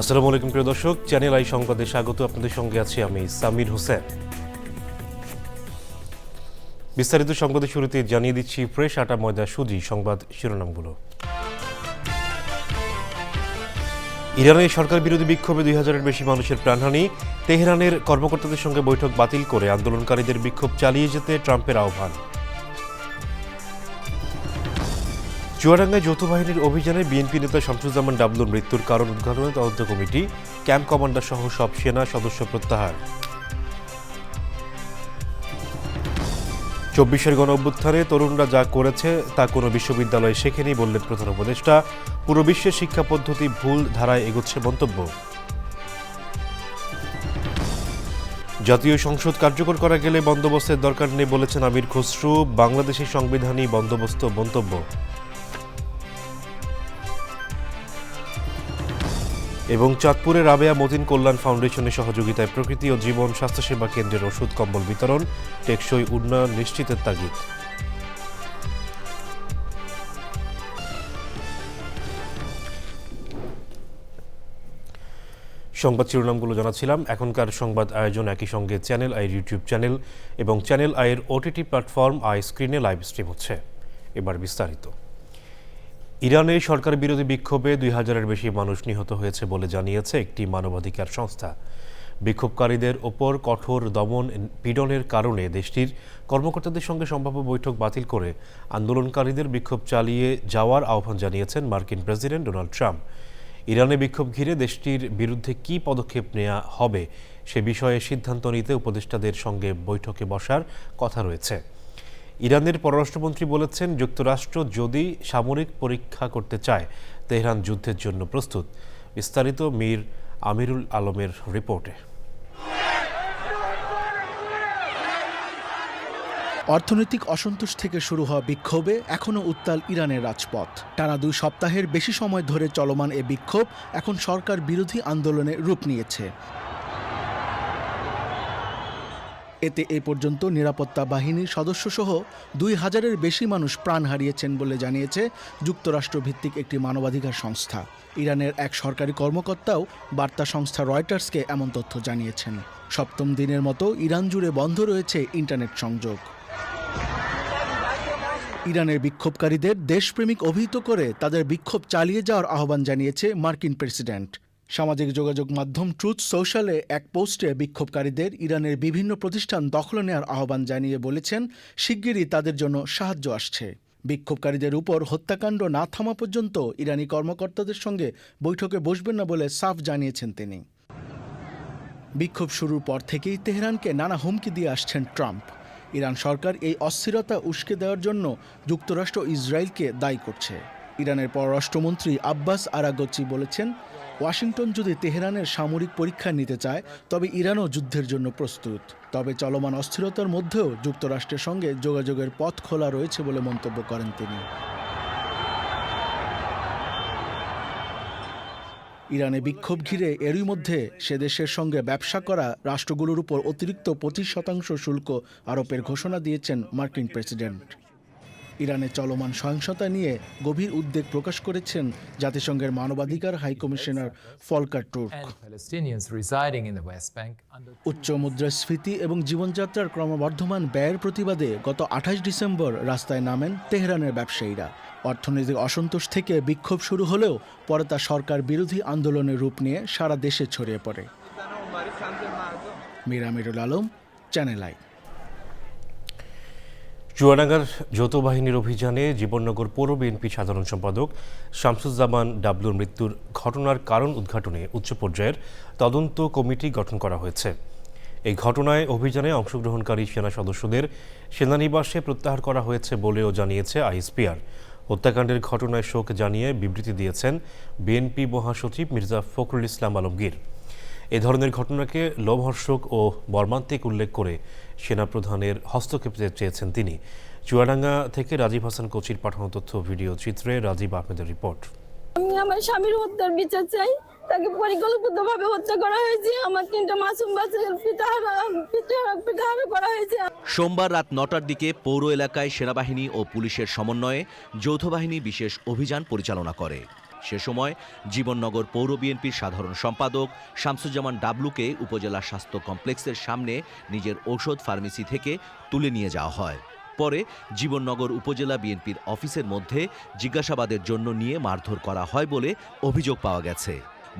আসসালামু আলাইকুম প্রিয় দর্শক, চ্যানেল আই সংবাদে স্বাগত। আপনাদের সঙ্গে আছি আমি সামির হোসেন। বিস্তারিত সংবাদের শুরুতে জানিয়ে দিচ্ছি ফ্রেশ আটা ময়দা সুজি সংবাদ শিরোনামগুলো। ইরানের সরকার বিরোধী বিক্ষোভে ২,০০০-এর বেশি মানুষের প্রাণহানি। তেহরানের কর্মকর্তাদের সঙ্গে বৈঠক বাতিল করে আন্দোলনকারীদের বিক্ষোভ চালিয়ে যেতে ট্রাম্পের আহ্বান। চুয়াডাঙ্গায় যৌথ বাহিনীর অভিযানে বিএনপি নেতা শামসুজ্জামান ডাবলুর মৃত্যুর কারণ উদ্ঘাটনে তদন্ত কমিটি। ক্যাম্প কমান্ডার সহ সব সেনা সদস্য প্রত্যাহার। ২৪-এর গণ অভ্যুত্থানে তরুণরা যা করেছে তা কোনো বিশ্ববিদ্যালয়ে শেখেনি বললেন প্রধান উপদেষ্টা। পুরো বিশ্বের শিক্ষা পদ্ধতি ভুল ধারায় এগোচ্ছে মন্তব্য। জাতীয় সংসদ কার্যকর করা গেলে বন্দোবস্তের দরকার নেই বলেছেন আমির খসরু। বাংলাদেশের সংবিধানই বন্দোবস্ত মন্তব্য। এবং চাঁদপুরে রাবেয়া মতিন কল্যাণ ফাউন্ডেশনের সহযোগিতায় প্রকৃতি ও জীবন স্বাস্থ্যসেবা কেন্দ্রের ওষুধ কম্বল বিতরণ। টেকসই উন্নয়ন নিশ্চিতের তাগিদ। সংবাদ শিরোনামগুলো জানাচ্ছিলাম। এখনকার সংবাদ আয়োজন একই সঙ্গে চ্যানেল আইয়ের ইউটিউব চ্যানেল এবং চ্যানেল আইয়ের ওটিটি প্ল্যাটফর্ম আই স্ক্রিনে লাইভ স্ট্রিম হচ্ছে। এবার বিস্তারিত। ইরানে সরকার বিরোধী বিক্ষোভে ২,০০০-এর বেশি মানুষ নিহত হয়েছে বলে জানিয়েছে একটি মানবাধিকার সংস্থা। বিক্ষোভকারীদের ওপর কঠোর দমন পীড়নের কারণে দেশটির কর্মকর্তাদের সঙ্গে সম্ভাব্য বৈঠক বাতিল করে আন্দোলনকারীদের বিক্ষোভ চালিয়ে যাওয়ার আহ্বান জানিয়েছেন মার্কিন প্রেসিডেন্ট ডোনাল্ড ট্রাম্প। ইরানে বিক্ষোভ ঘিরে দেশটির বিরুদ্ধে কী পদক্ষেপ নেওয়া হবে সে বিষয়ে সিদ্ধান্ত নিতে উপদেষ্টাদের সঙ্গে বৈঠকে বসার কথা রয়েছে। ইরানের পররাষ্ট্রমন্ত্রী বলেছেন, যুক্তরাষ্ট্র যদি সামরিক পরীক্ষা করতে চায় তেহরান যুদ্ধের জন্য প্রস্তুত। বিস্তারিত মীর আমিরুল আলমের রিপোর্টে। অর্থনৈতিক অসন্তোষ থেকে শুরু হওয়া বিক্ষোভে এখনও উত্তাল ইরানের রাজপথ। টানা ২ সপ্তাহের বেশি সময় ধরে চলমান এ বিক্ষোভ এখন সরকার বিরোধী আন্দোলনে রূপ নিয়েছে। এতে এ পর্যন্ত নিরাপত্তা বাহিনীর সদস্যসহ ২,০০০-এর বেশি মানুষ প্রাণ হারিয়েছেন বলে জানিয়েছে যুক্তরাষ্ট্রভিত্তিক একটি মানবাধিকার সংস্থা। ইরানের এক সরকারি কর্মকর্তাও বার্তা সংস্থা রয়টার্সকে এমন তথ্য জানিয়েছেন। সপ্তম দিনের মতো ইরান জুড়ে বন্ধ রয়েছে ইন্টারনেট সংযোগ। ইরানের বিক্ষোভকারীদের দেশপ্রেমিক অভিহিত করে তাদের বিক্ষোভ চালিয়ে যাওয়ার আহ্বান জানিয়েছে মার্কিন প্রেসিডেন্ট। সামাজিক যোগাযোগ মাধ্যম ট্রুথ সোশ্যালে এক পোস্টে বিক্ষোভকারীদের ইরানের বিভিন্ন প্রতিষ্ঠান দখল নেওয়ার আহ্বান জানিয়ে বলেছেন, শিগগিরই তাদের জন্য সাহায্য আসছে। বিক্ষোভকারীদের উপর হত্যাকাণ্ড না থামা পর্যন্ত ইরানি কর্মকর্তাদের সঙ্গে বৈঠকে বসবেন না বলে সাফ জানিয়েছেন তিনি। বিক্ষোভ শুরুর পর থেকেই তেহরানকে নানা হুমকি দিয়ে আসছেন ট্রাম্প। ইরান সরকার এই অস্থিরতা উস্কে দেওয়ার জন্য যুক্তরাষ্ট্র ইসরায়েলকে দায়ী করছে। ইরানের পররাষ্ট্রমন্ত্রী আব্বাস আরাগচি বলেছেন, ওয়াশিংটন যদি তেহরানের সামরিক পরীক্ষা নিতে চায় তবে ইরানও যুদ্ধের জন্য প্রস্তুত। তবে চলমান অস্থিরতার মধ্যেও যুক্তরাষ্ট্রের সঙ্গে যোগাযোগের পথ খোলা রয়েছে বলে মন্তব্য করেন তিনি। ইরানে বিক্ষোভ ঘিরে এরই মধ্যে সে দেশের সঙ্গে ব্যবসা করা রাষ্ট্রগুলোর উপর অতিরিক্ত ২৫% শুল্ক আরোপের ঘোষণা দিয়েছেন মার্কিন প্রেসিডেন্ট। ইরানে চলমান সহিংসতা নিয়ে গভীর উদ্বেগ প্রকাশ করেছেন জাতিসংঘের মানবাধিকার হাই কমিশনার ফলকার টুর্ক। উচ্চ মুদ্রাস্ফীতি এবং জীবনযাত্রার ক্রমবর্ধমান ব্যয়ের প্রতিবাদে গত ২৮ ডিসেম্বর রাস্তায় নামেন তেহরানের ব্যবসায়ীরা। অর্থনৈতিক অসন্তোষ থেকে বিক্ষোভ শুরু হলেও পরে তা সরকার বিরোধী আন্দোলনের রূপ নিয়ে সারা দেশে ছড়িয়ে পড়ে। মীর আমিরুল আলম, চ্যানেল আই। চুয়াডাঙ্গার যৌথ বাহিনীর অভিযানে জীবননগর পৌর বিএনপি সাধারণ সম্পাদক শামসুজ্জামান ডাবলুর মৃত্যুর ঘটনার কারণ উদ্ঘাটনে উচ্চ পর্যায়ের তদন্ত কমিটি গঠন করা হয়েছে। এই ঘটনায় অভিযানে অংশগ্রহণকারী সেনা সদস্যদের সেনানিবাসে প্রত্যাহার করা হয়েছে বলেও জানিয়েছে আইএসপিআর। হত্যাকাণ্ডের ঘটনায় শোক জানিয়ে বিবৃতি দিয়েছেন বিএনপি মহাসচিব মির্জা ফখরুল ইসলাম আলমগীর। এ ধরনের ঘটনাকে লোমহর্ষক ও মর্মান্তিক উল্লেখ করে সেনাপ্রধানের হস্তক্ষেপ চেয়েছেন তিনি। চুয়াডাঙ্গা থেকে রাজীব হাসান কোচির পাঠানো তথ্য ভিডিও চিত্রে রাজীব আহমেদের রিপোর্ট। আমি আমার স্বামীর হত্যার বিচার চাই। তাকে পরিকল্পিতভাবে হত্যা করা হয়েছে। আমার ৩টা মাসুম বাচ্চাকে পিটাহারা করা হয়েছে। সোমবার রাত ৯টার দিকে পৌর এলাকায় সেনাবাহিনী ও পুলিশের সমন্বয়ে যৌথ বাহিনী বিশেষ অভিযান পরিচালনা করে। সে সময় জীবননগর পৌর বিএনপির সাধারণ সম্পাদক শামসুজ্জামান ডাবলুকে উপজেলা স্বাস্থ্য কমপ্লেক্সের সামনে নিজের ঔষধ ফার্মেসি থেকে তুলে নিয়ে যাওয়া হয়। পরে জীবননগর উপজেলা বিএনপির অফিসের মধ্যে জিজ্ঞাসাবাদের জন্য নিয়ে মারধর করা হয় বলে অভিযোগ পাওয়া গেছে।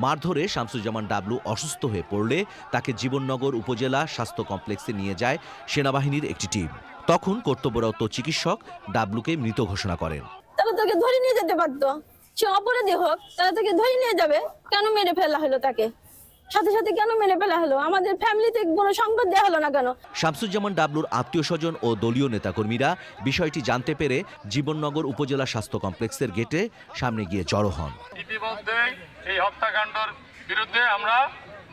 মারধরে শামসুজ্জামান ডাবলু অসুস্থ হয়ে পড়লে তাকে জীবননগর উপজেলা স্বাস্থ্য কমপ্লেক্সে নিয়ে যায় সেনাবাহিনীর একটি টিম। তখন কর্তব্যরত চিকিৎসক ডাবলুকে মৃত ঘোষণা করেন। তারা তাকে ধরে নিয়ে যেতে পারতো, সে অপরাধী হোক, তারা তাকে ধরে নিয়ে যাবে। কেন মেরে ফেলা হলো তাকে? সাথে সাথে কেন মেরে ফেলা হলো? আমাদের ফ্যামিলিতে কোনো সংবাদ দেওয়া হলো না কেন? শামসুজ্জামান ডাবলুর আত্মীয় স্বজন ও দলীয় নেতাকর্মীরা বিষয়টি জানতে পেরে জীবননগর উপজেলা স্বাস্থ্য কমপ্লেক্সের গেটে সামনে গিয়ে জড়ো হন। ইতিমধ্যে এই হত্যাকাণ্ডের বিরুদ্ধে আমরা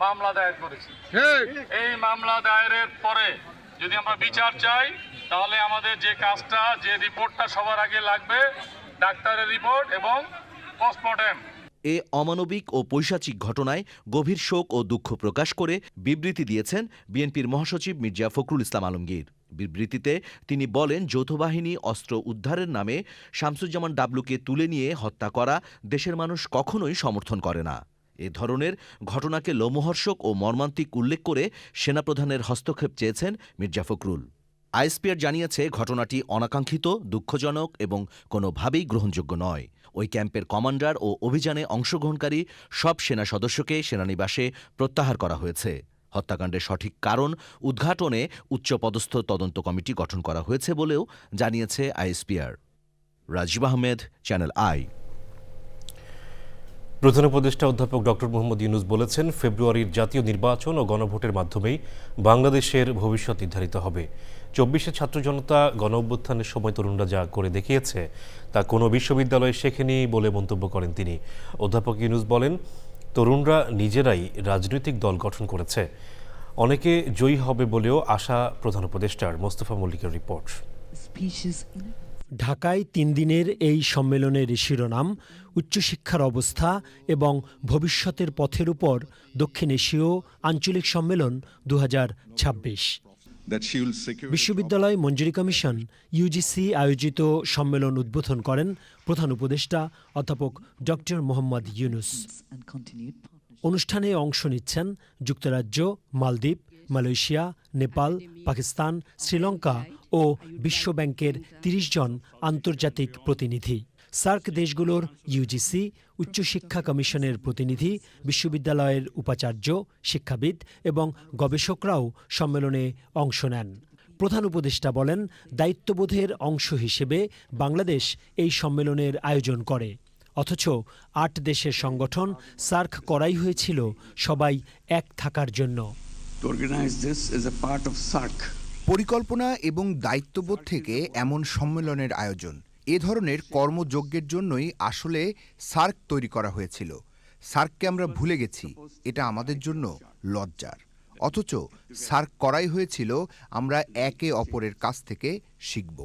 মামলা দায়ের করেছি। এই মামলা দায়েরের পরে যদি আমরা বিচার চাই, তাহলে আমাদের যে কাজটা, যে রিপোর্টটা সবার আগে লাগবে, ডাক্তারের রিপোর্ট এবং পোস্টমর্টেম। এ অমানবিক ও পৈশাচিক ঘটনায় গভীর শোক ও দুঃখ প্রকাশ করে বিবৃতি দিয়েছেন বিএনপির মহাসচিব মির্জা ফখরুল ইসলাম আলমগীর। বিবৃতিতে তিনি বলেন, যৌথবাহিনী অস্ত্র উদ্ধারের নামে শামসুজ্জামান ডাবলুকে তুলে নিয়ে হত্যা করা দেশের মানুষ কখনোই সমর্থন করে না। এ ধরনের ঘটনাকে লোমহর্ষক ও মর্মান্তিক উল্লেখ করে সেনাপ্রধানের হস্তক্ষেপ চেয়েছেন মির্জা ফখরুল। আইএসপিআর জানিয়েছে, ঘটনাটি অনাকাঙ্ক্ষিত, দুঃখজনক এবং কোনোভাবেই গ্রহণযোগ্য নয়। ওই ক্যাম্পের কমান্ডার ও অভিযানে অংশগ্রহণকারী সব সেনা সদস্যকে সেনানিবাসে প্রত্যাহার করা হয়েছে। হত্যাকাণ্ডের সঠিক কারণ উদ্ঘাটনে উচ্চপদস্থ তদন্ত কমিটি গঠন করা হয়েছে বলেও জানিয়েছে ISPR. Rajib Ahmed, Channel I. প্রধান উপদেষ্টা অধ্যাপক ডক্টর মোহাম্মদ ইউনূস বলেছেন, ফেব্রুয়ারির জাতীয় নির্বাচন ও গণভোটের মাধ্যমেই বাংলাদেশের ভবিষ্যৎ নির্ধারিত হবে। 24শে ছাত্র জনতা গণ অভ্যুত্থানের সময় তরুণরা যা করে দেখিয়েছে তা কোনো বিশ্ববিদ্যালয়ে শেখেনি বলে মন্তব্য করেন তিনি। অধ্যাপক ইউনূস বলেন, তরুণরা নিজেরাই রাজনৈতিক দল গঠন করেছে, অনেকে জয়ী হবে বলেও আশা প্রধান উপদেষ্টার। মোস্তফা মল্লিকের রিপোর্ট। ঢাকায় 3 দিনের এই সম্মেলনের শিরোনাম উচ্চশিক্ষার অবস্থা এবং ভবিষ্যতের পথের উপর দক্ষিণ এশীয় আঞ্চলিক সম্মেলন 2026। বিশ্ববিদ্যালয় মঞ্জুরি কমিশন ইউজিসি আয়োজিত সম্মেলন উদ্বোধন করেন প্রধান উপদেষ্টা অধ্যাপক ডক্টর মোহাম্মদ ইউনূস। অনুষ্ঠানে অংশ নিচ্ছেন যুক্তরাজ্য, মালদ্বীপ, মালয়েশিয়া, নেপাল, পাকিস্তান, শ্রীলঙ্কা ও বিশ্বব্যাংকের 30 জন আন্তর্জাতিক প্রতিনিধি। সার্ক দেশগুলোর ইউজিসি, উচ্চশিক্ষা কমিশনের প্রতিনিধি, বিশ্ববিদ্যালয়ের উপাচার্য, শিক্ষাবিদ এবং গবেষকরাও সম্মেলনে অংশ নেন। প্রধান উপদেষ্টা বলেন, দায়িত্ববোধের অংশ হিসেবে বাংলাদেশ এই সম্মেলনের আয়োজন করে। অথচ 8 দেশের সংগঠন সার্ক করাই হয়েছিল সবাই এক থাকার জন্য। পরিকল্পনা এবং দায়িত্ববোধ থেকে এমন সম্মেলনের আয়োজন, এ ধরনের কর্মযজ্ঞের জন্যই আসলে সার্ক তৈরি করা হয়েছিল। সার্ককে আমরা ভুলে গেছি, এটা আমাদের জন্য লজ্জার। অথচ সার্ক করাই হয়েছিল আমরা একে অপরের কাছ থেকে শিখব।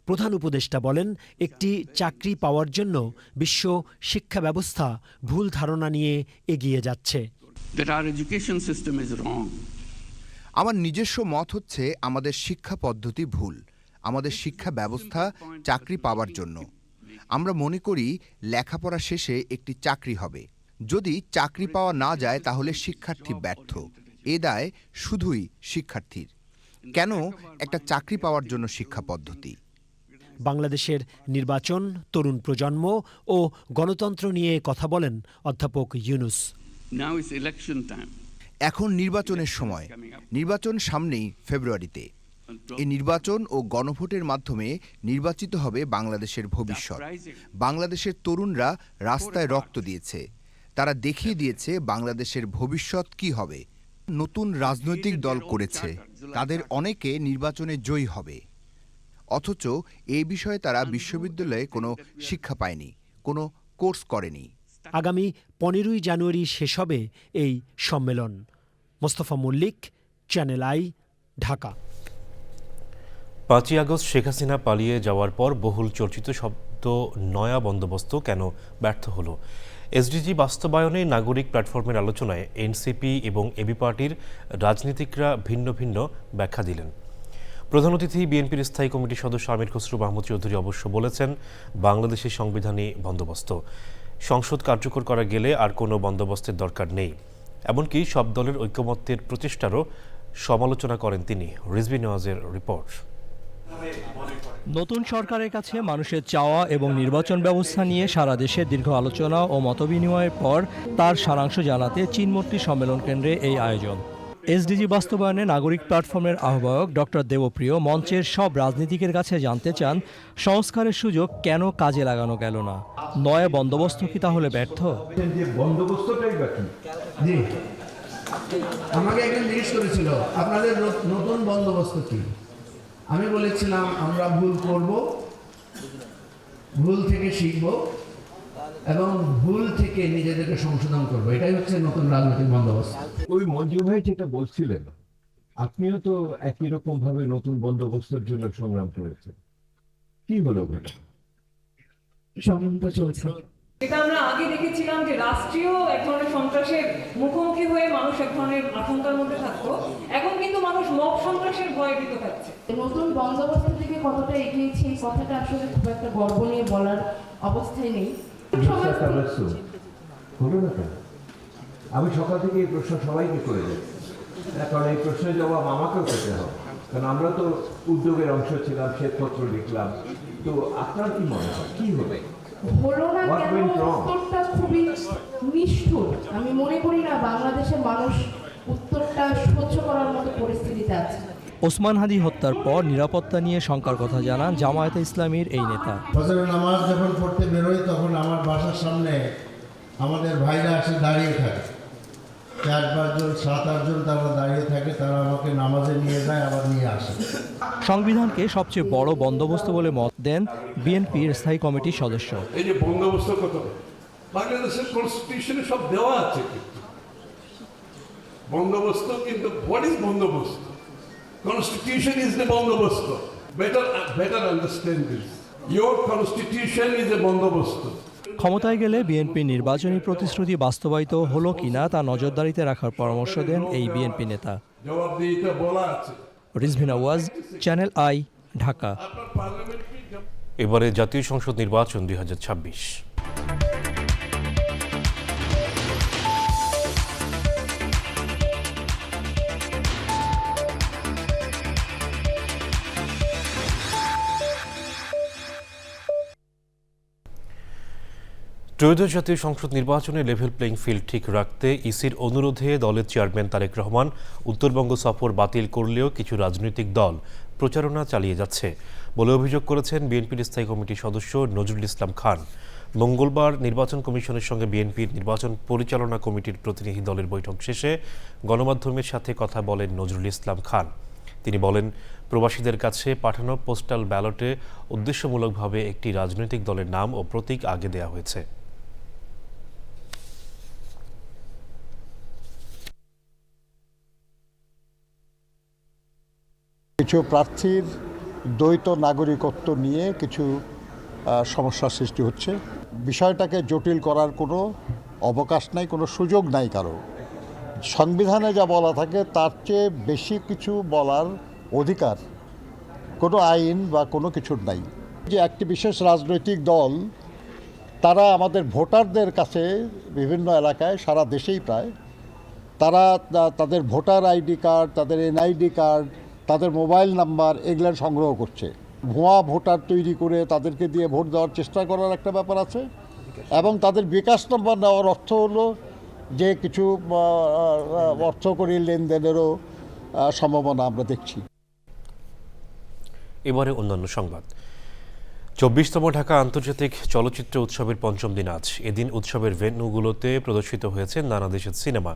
প্রধান উপদেষ্টা বলেন, একটি চাকরি পাওয়ার জন্য বিশ্ব শিক্ষা ব্যবস্থা ভুল ধারণা নিয়ে এগিয়ে যাচ্ছে। আমার নিজস্ব মত হচ্ছে, আমাদের শিক্ষা পদ্ধতি ভুল। আমাদের শিক্ষা ব্যবস্থা চাকরি পাওয়ার জন্য। আমরা মনে করি লেখাপড়া শেষে একটি চাকরি হবে। যদি চাকরি পাওয়া না যায় তাহলে শিক্ষার্থী ব্যর্থ। এ দায় শুধুই শিক্ষার্থীর। কেন একটা চাকরি পাওয়ার জন্য শিক্ষা পদ্ধতি? বাংলাদেশের নির্বাচন, তরুণ প্রজন্ম ও গণতন্ত্র নিয়ে কথা বলেন অধ্যাপক ইউনূস। এখন নির্বাচনের সময়। নির্বাচন সামনেই ফেব্রুয়ারিতে। এই নির্বাচন ও গণভোটের মাধ্যমে নির্বাচিত হবে বাংলাদেশের ভবিষ্যৎ। বাংলাদেশের তরুণরা রাস্তায় রক্ত দিয়েছে, তারা দেখিয়ে দিয়েছে বাংলাদেশের ভবিষ্যৎ কি হবে। নতুন রাজনৈতিক দল করেছে, তাদের অনেকে নির্বাচনে জয়ী হবে। অথচ এই বিষয়ে তারা বিশ্ববিদ্যালয়ে কোনো শিক্ষা পায়নি, কোনো কোর্স করেনি। আগামী 15ই জানুয়ারি শেষ হবে এই সম্মেলন। Mostafa Mallik, Channel I, Dhaka. 5ই আগস্ট শেখ হাসিনা পালিয়ে যাওয়ার পর বহুল চর্চিত শব্দ নয়া বন্দোবস্ত কেন ব্যর্থ হলো? এসডিজি বাস্তবায়নে নাগরিক প্ল্যাটফর্মের আলোচনায় এনসিপি এবং এবি পার্টির রাজনীতিকরা ভিন্ন ভিন্ন ব্যাখ্যা দিলেন। প্রধান অতিথি বিএনপির স্থায়ী কমিটির সদস্য আমির খসরু মাহমুদ চৌধুরী অবশ্য বলেছেন, বাংলাদেশের সংবিধানই বন্দোবস্ত। সংসদ কার্যকর করা গেলে আর কোনো বন্দোবস্তের দরকার নেই। এমনকি সব দলের ঐকমত্যের প্রচেষ্টারও সমালোচনা করেন তিনি। রিজভী নওয়াজের রিপোর্ট। নতুন সরকারের কাছে মানুষের চাওয়া এবং নির্বাচন ব্যবস্থা নিয়ে সারা দেশে দীর্ঘ আলোচনা ও মতবিনিময়ের পর তার সারাংশ জানাতে চীনমূর্তি সম্মেলন কেন্দ্রে এই আয়োজন। এসডিজি বাস্তবায়নে নাগরিক প্ল্যাটফর্মের আহ্বায়ক ডক্টর দেবপ্রিয় মঞ্চের সব রাজনীতিকের কাছে জানতে চান, সংস্কারের সুযোগ কেন কাজে লাগানো গেল না? নয়া বন্দোবস্ত কি তাহলে ব্যর্থ? বন্দোবস্তটাই বাকি। জি, আমাকে একজন জিজ্ঞেস করেছিল আপনাদের নতুন বন্দোবস্ত কি। আমি বলেছিলাম আমরা ভুল করব, ভুল থেকে শিখব এবং ভুল থেকে নিজেদেরকে সংশোধন করব। এটাই হচ্ছে নতুন রাজনৈতিক বন্দোবস্ত। ওই মঞ্জু ভাই যেটা বলছিলেন, আপনিও তো একই রকম ভাবে নতুন বন্দোবস্তের জন্য সংগ্রাম করেছেন। কি হলো? সংগ্রামটা চলছে। এটা আমরা আগে দেখেছিলাম যে রাষ্ট্রীয় এক ধরনের সন্ত্রাসের মুখোমুখি হয়ে মানুষ এক ধরনের আশঙ্কার মধ্যে থাকতো, এখন কিন্তু মানুষ মব সন্ত্রাসের ভয়ে ভীত থাকছে। নতুন বন্দোবস্তের দিকে কতটা এগিয়েছে এই কথাটা আসলে খুব একটা গর্ব নিয়ে বলার অবস্থায় নেই। হলো না কেন? আমি সকাল থেকে এই প্রশ্ন সবাইকে করে যাচ্ছি, কারণ এই প্রশ্নের জবাব আমাকেও পেতে হবে, কারণ আমরা তো উদ্যোগের অংশ ছিলাম, শ্বেতপত্র লিখলাম। তো আপনার কি মনে হয় কি হবে? হলো না কেন উত্তরটা খুবই নিষ্ঠুর। আমি মনে করি না বাংলাদেশের মানুষ উত্তরটা সহ্য করার মতো পরিস্থিতিতে আছে। ওসমান হাদি হত্যার পর নিরাপত্তা নিয়ে শঙ্কার কথা জানান জামায়াতে ইসলামীর এই নেতা। ফজরের নামাজ যখন পড়তে বেরোই তখন আমার বাসার সামনে আমাদের ভাইরা এসে দাঁড়িয়ে থাকে, 4-5 জন 7-8 জন তারা দাঁড়িয়ে থাকে, তারা আমাকে নামাজে নিয়ে যায় আবার নিয়ে আসে। সংবিধানকে সবচেয়ে বড় বন্দোবস্ত বলে মত দেন বিএনপির স্থায়ী কমিটির সদস্য। এই যে বন্দোবস্ত কত, বাংলাদেশের কনস্টিটিউশনে সব দেওয়া আছে, বন্দোবস্ত কিন্তু হোয়াট ইজ বন্দোবস্ত? Constitution is the বন্দোবস্ত. Better understand this. Your constitution is a বন্দোবস্ত. ক্ষমতায় গেলে বিএনপির নির্বাচনী প্রতিশ্রুতি বাস্তবায়িত হলো কিনা তা নজরদারিতে রাখার পরামর্শ দেন এই বিএনপি নেতা। জবাবদিহিতা বলা আছে। Rizvi Nawaz, channel I, Dhaka. এবারে জাতীয় সংসদ নির্বাচন 2026। ত্রয়োদশ জাতীয় সংসদ নির্বাচনে লেভেল প্লেইং ফিল্ড ঠিক রাখতে ইসির অনুরোধে দলের চেয়ারম্যান তারেক রহমান উত্তরবঙ্গ সফর বাতিল করলেও কিছু রাজনৈতিক দল প্রচারণা চালিয়ে যাচ্ছে বলে অভিযোগ করেছেন বিএনপির স্থায়ী কমিটির সদস্য নজরুল ইসলাম খান। মঙ্গলবার নির্বাচন কমিশনের সঙ্গে বিএনপির নির্বাচন পরিচালনা কমিটির প্রতিনিধি দলের বৈঠক শেষে গণমাধ্যমের সাথে কথা বলেন নজরুল ইসলাম খান। তিনি বলেন, প্রবাসীদের কাছে পাঠানো পোস্টাল ব্যালটে উদ্দেশ্যমূলকভাবে একটি রাজনৈতিক দলের নাম ও প্রতীক আগে দেওয়া হয়েছে। কিছু প্রার্থীর দ্বৈত নাগরিকত্ব নিয়ে কিছু সমস্যার সৃষ্টি হচ্ছে। বিষয়টাকে জটিল করার কোনো অবকাশ নাই, কোনো সুযোগ নাই কারো। সংবিধানে যা বলা থাকে তার চেয়ে বেশি কিছু বলার অধিকার কোনো আইন বা কোনো কিছুর নাই। যে একটি বিশেষ রাজনৈতিক দল তারা আমাদের ভোটারদের কাছে বিভিন্ন এলাকায় সারা দেশেই প্রায় তারা তাদের ভোটার আইডি কার্ড, তাদের এনআইডি কার্ড, তাদের মোবাইল নাম্বার এগুলো সংগ্রহ করছে। ভুয়া ভোটার তৈরি করে তাদেরকে দিয়ে ভোট দেওয়ার চেষ্টা করার একটা ব্যাপার আছে এবং তাদের বিকাশ নম্বর নেওয়ার অর্থ হলো যে কিছু অর্থকরী লেনদেনেরও সম্ভাবনা আমরা দেখছি। এবারে অন্যান্য সংবাদ। 24তম ঢাকা আন্তর্জাতিক চলচ্চিত্র উৎসবের পঞ্চম দিন আজ। এদিন উৎসবের ভেন্যুগুলোতে প্রদর্শিত হয়েছে নানা দেশের সিনেমা।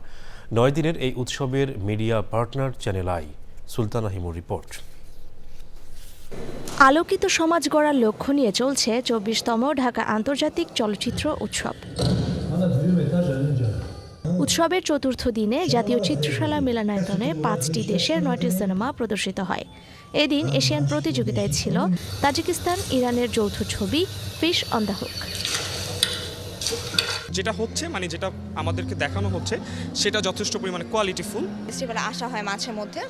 9 দিনের এই উৎসবের media partner Channel I. Sultana হিমুর রিপোর্ট। আলোকিত সমাজ গড়ার লক্ষ্য নিয়ে চলছে 24তম ঢাকা আন্তর্জাতিক চলচ্চিত্র উৎসব। উৎসবের চতুর্থ দিনে জাতীয় চিত্রশালা মিলনায়তনে 5টি দেশের 9টি সিনেমা প্রদর্শিত হয়। এদিন এশিয়ান প্রতিযোগিতায় ছিল তাজিকিস্তান ইরানের যৌথ ছবি ফিশ অন দ্য হুক। যেটা হচ্ছে যেটা আমাদেরকে দেখানো হচ্ছে সেটা যথেষ্ট পরিমাণে কোয়ালিটিফুল। ফেস্টিভ্যালে আসা হয় মাঝে মধ্যে,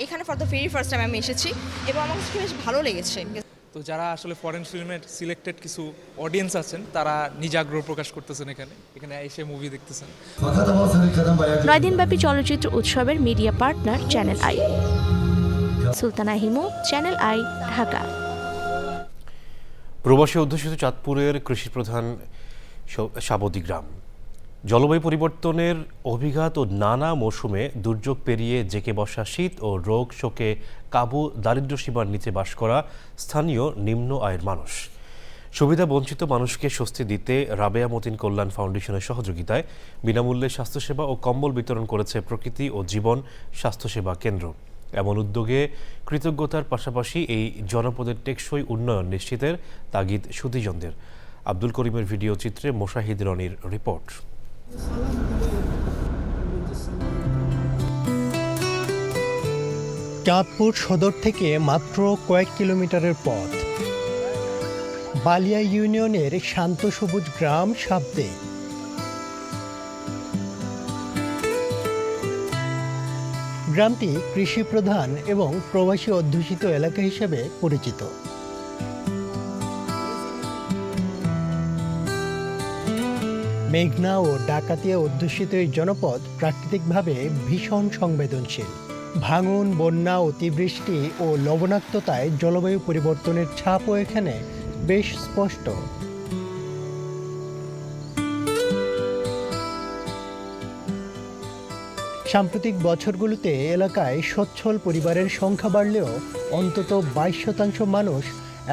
এখানে for the very first time আমি এসেছি এবং আমার কাছে বেশ ভালো লেগেছে। তো যারা আসলে ফরেন ফিল্মের সিলেক্টেড কিছু অডিয়েন্স আছেন তারা নিজ আগ্রহ প্রকাশ করতেছেন এখানে এসে মুভি দেখতেছেন। 9 দিনব্যাপী চলচ্চিত্র উৎসবের media partner Channel I. Sultana Himu, channel I, Dhaka. প্রবাসী অধ্যুষিত চাঁদপুরের কৃষিপ্রধান সাবদী গ্রাম জলবায়ু পরিবর্তনের অভিঘাত ও নানা মৌসুমে দুর্যোগ পেরিয়ে জেঁকে বসা শীত ও রোগ শোকে কাবু দারিদ্র্য সীমার নিচে বাস করা স্থানীয় নিম্ন আয়ের মানুষ। সুবিধা বঞ্চিত মানুষকে স্বস্তি দিতে রাবেয়া মতিন কল্যাণ ফাউন্ডেশনের সহযোগিতায় বিনামূল্যে স্বাস্থ্যসেবা ও কম্বল বিতরণ করেছে প্রকৃতি ও জীবন স্বাস্থ্যসেবা কেন্দ্র। এমন উদ্যোগে কৃতজ্ঞতার পাশাপাশি এই জনপদের টেকসই উন্নয়ন নিশ্চিতের তাগিদ সুধীজনদের। আব্দুল করিমের ভিডিও চিত্রে মোশাহিদ রনির রিপোর্ট। চাঁদপুর সদর থেকে মাত্র কয়েক কিলোমিটারের পথ, বালিয়া ইউনিয়নের শান্ত সবুজ গ্রাম সাবদী। গ্রামটি কৃষি প্রধান এবং প্রবাসী অধ্যুষিত এলাকা হিসেবে পরিচিত। মেঘনা ও ডাকাতিয়া অধ্যুষিত এই জনপদ প্রাকৃতিকভাবে ভীষণ সংবেদনশীল। ভাঙন, বন্যা, অতিবৃষ্টি ও লবণাক্ততায় জলবায়ু পরিবর্তনের ছাপও এখানে বেশ স্পষ্ট। সাম্প্রতিক বছরগুলোতে এলাকায় সচ্ছল পরিবারের সংখ্যা বাড়লেও অন্তত 22% মানুষ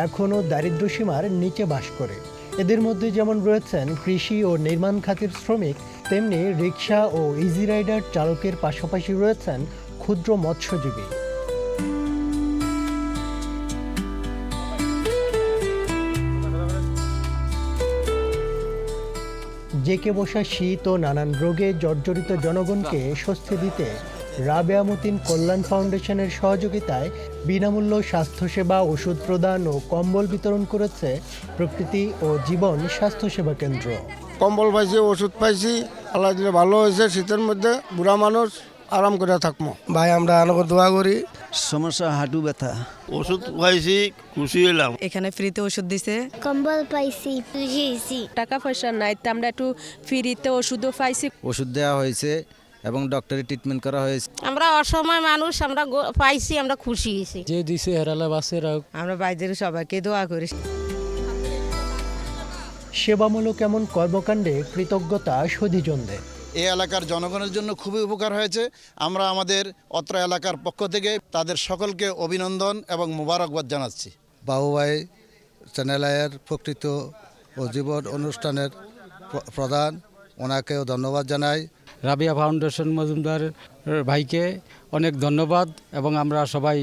এখনও দারিদ্র্যসীমার নিচে বাস করে। এদের মধ্যে যেমন রয়েছেন কৃষি ও নির্মাণ খাতের শ্রমিক, তেমনি রিক্সা ও ইজি রাইডার চালকের পাশাপাশি রয়েছেন ক্ষুদ্র মৎস্যজীবী। জেঁকে বসা শীত ও নানান রোগে জর্জরিত জনগণকে স্বস্তি দিতে রাবেয়া মতিন কল্যাণ ফাউন্ডেশনের সহযোগিতায় বিনামূল্য স্বাস্থ্যসেবা, ওষুধ প্রদান ও কম্বল বিতরণ করেছে প্রকৃতি ও জীবন স্বাস্থ্যসেবা কেন্দ্র। কম্বল পাইছি, ওষুধ পাইছি, আল্লাহ দিলে ভালো হয়েছে। শীতের মধ্যে বুড়া মানুষ আরাম করে থাকবো। ভাই আমরা আনন্দ দোয়া করি। সমস্যা হাঁটু ব্যথা, ওষুধ পাইছি, খুশি হলাম। এখানে ফ্রিতে ওষুধ দিছে, কম্বল পাইছি, খুশি হয়েছি। টাকা পয়সা নাই তো আমরা একটু ফ্রিতে ওষুধও পাইছি। ওষুধ দেওয়া হয়েছে এবং ডক্টরি ট্রিটমেন্ট করা হয়েছে। আমরা অসময় মানুষ, আমরা পাইছি, আমরা খুশি হয়েছি। যে দিছে হেরালা বাসে রাখ। আমরা বাইরের সবাইকে দোয়া করি। সেবামূলক এমন কর্মকাণ্ডে কৃতজ্ঞতা সুধীজনদের। এই এলাকার জনগণের জন্য খুবই উপকার হয়েছে। আমরা আমাদের অত্র এলাকার পক্ষ থেকে তাদের সকলকে অভিনন্দন এবং মোবারকবাদ জানাচ্ছি। বাবুভাই চ্যানেল আইয়ের প্রকৃতি ও জীবন অনুষ্ঠানের প্রধান, ওনাকেও ধন্যবাদ জানাই। রাবেয়া ফাউন্ডেশন মজুমদার ভাইকে অনেক ধন্যবাদ এবং আমরা সবাই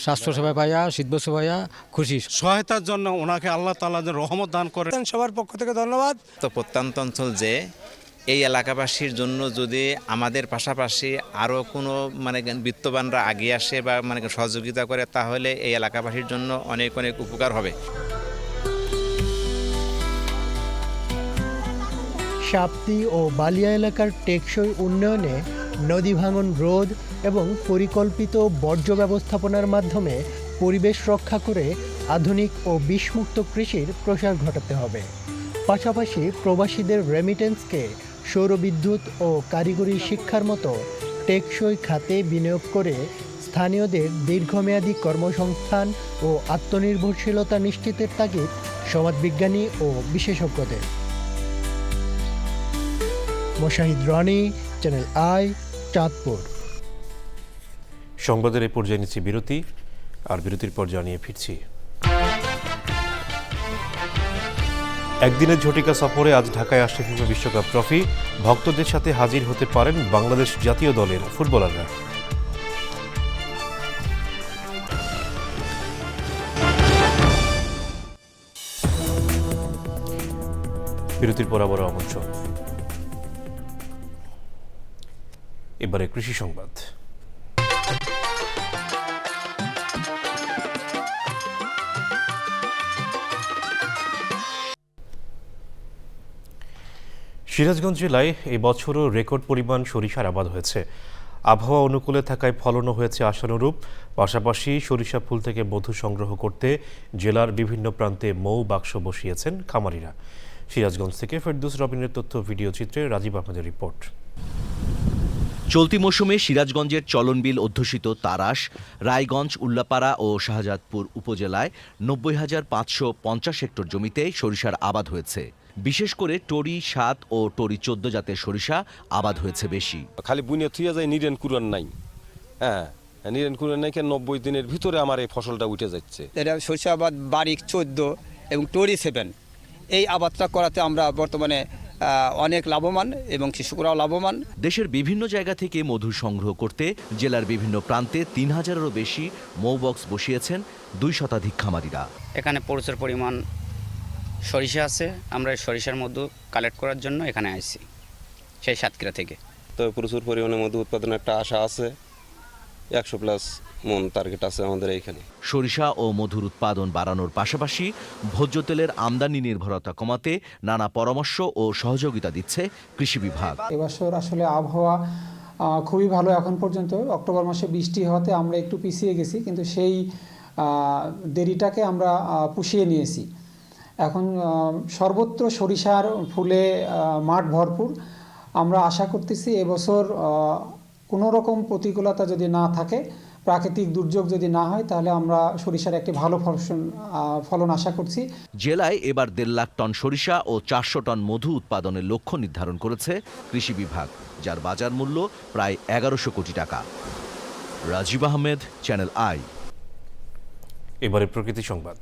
স্বাস্থ্যসেবা পাইয়া, শীতবস্ত্র পাইয়া খুশি। সহায়তার জন্য ওনাকে আল্লাহ তাআলা রহমত দান করে। সবার পক্ষ থেকে ধন্যবাদ। তো প্রত্যন্ত অঞ্চল যে এই এলাকাবাসীর জন্য যদি আমাদের পাশাপাশি আরও কোনো বিত্তবানরা আগে আসে বা সহযোগিতা করে, তাহলে এই এলাকাবাসীর জন্য অনেক অনেক উপকার হবে। সাবদী ও বালিয়া এলাকার টেকসই উন্নয়নে নদী ভাঙন রোধ এবং পরিকল্পিত বর্জ্য ব্যবস্থাপনার মাধ্যমে পরিবেশ রক্ষা করে আধুনিক ও বিষমুক্ত কৃষির প্রসার ঘটাতে হবে। পাশাপাশি প্রবাসীদের রেমিটেন্সকে সৌরবিদ্যুৎ ও কারিগরি শিক্ষার মতো টেকসই খাতে বিনিয়োগ করে স্থানীয়দের দীর্ঘমেয়াদী কর্মসংস্থান ও আত্মনির্ভরশীলতা নিশ্চিতের তাগিদ সমাজবিজ্ঞানী ও বিশেষজ্ঞদের। Moshahid Roni, Channel I, Chandpur. সংবাদের এই পর্যায়ে নিচ্ছি বিরতি, আর বিরতির পর জানিয়ে ফিরছি। একদিনের ঝটিকা সফরে আজ ঢাকায় আসছে ফিফা বিশ্বকাপ ট্রফি। ভক্তদের সাথে হাজির হতে পারেন বাংলাদেশ জাতীয় দলের ফুটবলাররা। বিরতির পর আবার আমন্ত্রণ। এবারে কৃষি সংবাদ। সিরাজগঞ্জ জেলায় এবছরও রেকর্ড পরিমাণ সরিষার আবাদ হয়েছে। আবহাওয়া অনুকূলে থাকায় ফলনও হয়েছে আশানুরূপ। পাশাপাশি সরিষা ফুল থেকে মধু সংগ্রহ করতে জেলার বিভিন্ন প্রান্তে মৌ বাক্স বসিয়েছেন খামারিরা। সিরাজগঞ্জ থেকে ফেরদৌস রবিনের তথ্য ভিডিও চিত্রে রাজীব আহমেদের রিপোর্ট। চলতি মৌসুমে সিরাজগঞ্জের চলনবিল অধ্যুষিত তারাস, রায়গঞ্জ, উল্লাপাড়া ও শাহজাদপুর উপজেলায় ৯০,৫৫০ হেক্টর জমিতে সরিষার আবাদ হয়েছে। বিশেষ করে টরি ৭ ও টরি ১৪ জাতের সরিষা আবাদ হয়েছে বেশি। খালি বুনে থুয়ে যায়, নিরেন কুরান নাই। হ্যাঁ, নিরেন কুরান নাই, ৯০ দিনের ভিতরে আমার এই ফসলটা উঠে যাচ্ছে। এটা সরিষা আবাদ বারিক ১৪ এবং টরি ৭, এই আবাদটা করাতে আমরা বর্তমানে অনেক লাভবান এবং কৃষকরাও লাভবান। দেশের বিভিন্ন জায়গা থেকে মধু সংগ্রহ করতে জেলার বিভিন্ন প্রান্তে ৩,০০০-এরও বেশি মৌবক্স বসিয়েছেন ২ শতাধিক খামারিরা। এখানে প্রচুর পরিমাণ সরিষা আছে। আমরা এই সরিষার মধু কালেক্ট করার জন্য এখানে আসছি, সেই সাতক্ষীরা থেকে। তো প্রচুর পরিমাণে মধু উৎপাদনের একটা আশা আছে। ১০০+ মন টার্গেট আছে আমাদের এইখানে। সরিষা ও মধুর উৎপাদন বাড়ানোর পাশাপাশি ভোজ্য তেলের আমদানি নির্ভরতা কমাতে নানা পরামর্শ ও সহযোগিতা দিচ্ছে কৃষি বিভাগ। এবছর আসলে আবহাওয়া খুবই ভালো। এখন পর্যন্ত অক্টোবর মাসে বৃষ্টি হওয়াতে আমরা একটু পিছিয়ে গেছি, কিন্তু সেই দেরিটাকে আমরা পুষিয়ে নিয়েছি। এখন সর্বত্র সরিষার ফুলে মাঠ ভরপুর। আমরা আশা করতেছি এবছর কোনো রকম প্রতিকূলতা যদি না থাকে, প্রাকৃতিক দুর্যোগ যদি না হয়, তাহলে আমরা সরিষার একটি ভালো ফলন আশা করছি। জেলায় এবার ১.৫ লাখ টন সরিষা ও ৪০০ টন মধু উৎপাদনের লক্ষ্য নির্ধারণ করেছে কৃষি বিভাগ, যার বাজার মূল্য প্রায় ১১০০ কোটি টাকা। Rajib Ahmed, Channel I. এবারে প্রকৃতি সংবাদ।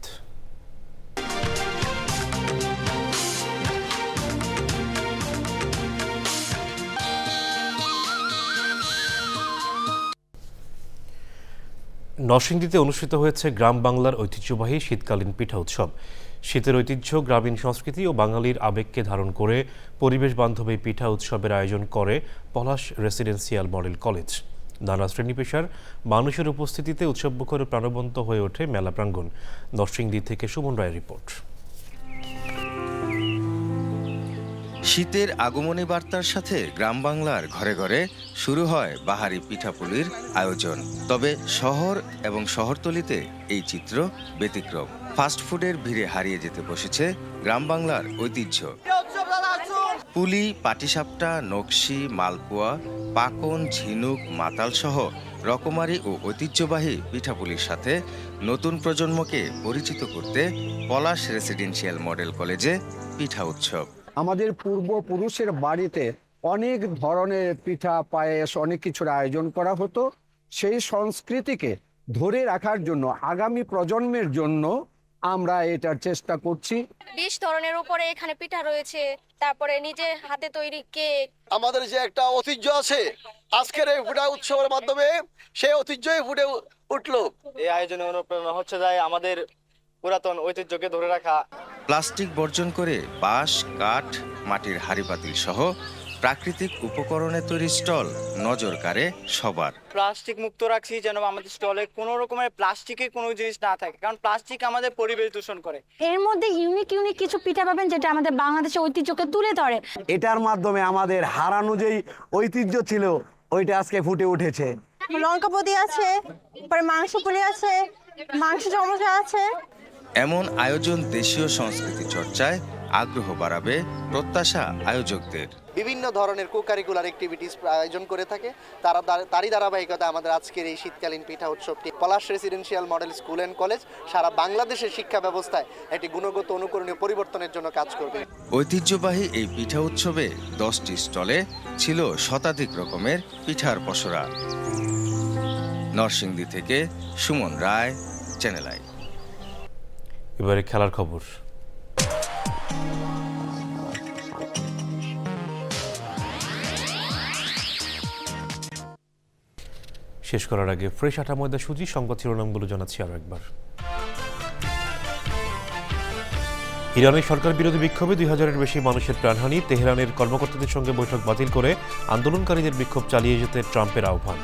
নরসিংদীতে অনুষ্ঠিত হয়েছে গ্রাম বাংলার ঐতিহ্যবাহী শীতকালীন পিঠা উৎসব। শীতের ঐতিহ্য, গ্রামীণ সংস্কৃতি ও বাঙালির আবেগকে ধারণ করে পরিবেশ বান্ধব এই পিঠা উৎসবের আয়োজন করে পলাশ রেসিডেন্সিয়াল মডেল কলেজ। নানা শ্রেণী পেশার মানুষের উপস্থিতিতে উৎসবমুখর প্রাণবন্ত হয়ে ওঠে মেলা প্রাঙ্গণ। নরসিংদী থেকে সুমন রায়ের রিপোর্ট। শীতের আগমনী বার্তার সাথে গ্রাম বাংলার ঘরে ঘরে শুরু হয় বাহারি পিঠাপুলির আয়োজন। তবে শহর এবং শহরতলিতে এই চিত্র ব্যতিক্রম। ফাস্টফুডের ভিড়ে হারিয়ে যেতে বসেছে গ্রাম বাংলার ঐতিহ্য। পুলি, পাটিসাপটা, নকশি, মালপোয়া, পাকন, ঝিনুক, মাতাল সহ রকমারি ও ঐতিহ্যবাহী পিঠাপুলির সাথে নতুন প্রজন্মকে পরিচিত করতে পলাশ রেসিডেন্সিয়াল মডেল কলেজে পিঠা উৎসব। আমাদের পূর্বপুরুষের বাড়িতে অনেক ধরনের পিঠা, পায়েস, অনেক কিছুর আয়োজন করা হতো। সেই সংস্কৃতিকে ধরে রাখার জন্য আগামী প্রজন্মের জন্য আমরা এটার চেষ্টা করছি। 20 ধরনের উপরে এখানে পিঠা রয়েছে, তারপরে নিজে হাতে তৈরি কেক। আমাদের যে একটা ঐতিহ্য আছে, আজকের এই পিঠা উৎসবের মাধ্যমে সেই ঐতিহ্যই ফুটে উঠলো। এই আয়োজনে অনুপ্রেরণা হচ্ছে যায় আমাদের পুরাতন ঐতিহ্যকে ধরে রাখা। প্লাস্টিক বর্জন করে বাঁশ, কাঠ, মাটির হাঁড়ি পাতিল সহ প্রাকৃতিক উপকরণে তৈরি স্টল নজর কাড়ে সবার। প্লাস্টিক মুক্ত রাখছি যেন আমাদের স্টলে কোনো রকমের প্লাস্টিকের কোনো জিনিস না থাকে, কারণ প্লাস্টিক আমাদের পরিবেশ দূষণ করে। এর মধ্যে ইউনিক কিছু পিঠা পাবেন যেটা আমাদের বাংলাদেশের ঐতিহ্যকে তুলে ধরে। এটার মাধ্যমে আমাদের হারানো যেই ঐতিহ্য ছিল ওইটা আজকে ফুটে উঠেছে। লঙ্কাপতি আছে, পরে মাংস পুলি আছে, মাংস চমচা আছে। এমন আয়োজন দেশীয় সংস্কৃতি চর্চায় আগ্রহ বাড়াবে প্রত্যাশা আয়োজকদের। বিভিন্ন ধরনের কো-কারিকুলার অ্যাক্টিভিটিস আয়োজন করে থাকে। তারই ধারাবাহিকতা আমাদের আজকের এই শীতকালীন পিঠা উৎসবটি Palash residential model school and college সারা বাংলাদেশের শিক্ষা ব্যবস্থায় একটি গুণগত অনুকরণীয় পরিবর্তনের জন্য কাজ করবে। ঐতিহ্যবাহী এই পিঠা উৎসবে 10টি স্টলে ছিল শতাধিক রকমের পিঠার পসরা। নরসিংদী থেকে সুমন রায়, চ্যানেল আই। এবারে খেলার খবর। শেষ করার আগে ফ্রেশ আটা ময়দা সুজি সংবাদ শিরোনামগুলো জানাচ্ছি আরও একবার। ইরানের সরকার বিরোধী বিক্ষোভে 2000-এর বেশি মানুষের প্রাণহানি। তেহরানের কর্মকর্তাদের সঙ্গে বৈঠক বাতিল করে আন্দোলনকারীদের বিক্ষোভ চালিয়ে যেতে ট্রাম্পের আহ্বান।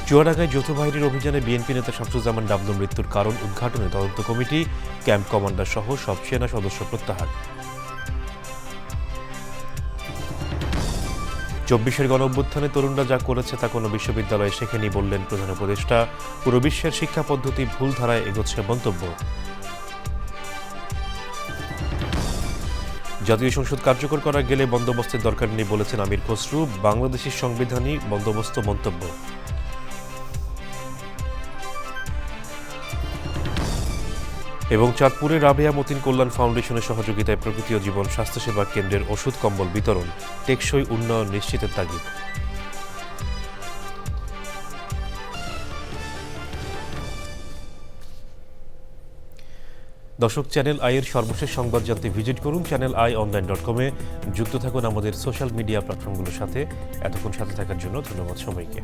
চুয়াডাঙ্গায় যৌথ বাহিনীর অভিযানে বিএনপি নেতা শামসুজ্জামান ডাবলুর মৃত্যুর কারণ উদ্ঘাটনে তদন্ত কমিটি, ক্যাম্প কমান্ডার সহ সব সেনা সদস্য প্রত্যাহার। চব্বিশের গণঅভ্যুত্থানে তরুণরা যা করেছে তা কোনো বিশ্ববিদ্যালয়ে শেখেনি বললেন প্রধান উপদেষ্টা। পুরো বিশ্বের শিক্ষা পদ্ধতি ভুল ধারায় এগোচ্ছে মন্তব্য। জাতীয় সংসদ কার্যকর করা গেলে বন্দোবস্তের দরকার নেই বলেছেন আমির খসরু। বাংলাদেশের সংবিধানই বন্দোবস্ত মন্তব্য। এবং চাঁদপুরে রাবেয়া মতিন কল্যাণ ফাউন্ডেশনের সহযোগিতায় প্রকৃতি ও জীবন স্বাস্থ্যসেবা কেন্দ্রের ওষুধ কম্বল বিতরণ, টেকসই উন্নয়ন নিশ্চিতের তাগিদ। দর্শক, চ্যানেল আই এর সর্বশেষ সংবাদ জানতে ভিজিট করুন channelionline.com-এ। যুক্ত থাকুন আমাদের সোশ্যাল মিডিয়া প্ল্যাটফর্মগুলোর সাথে। এতক্ষণ সাথে থাকার জন্য ধন্যবাদ সবাইকে।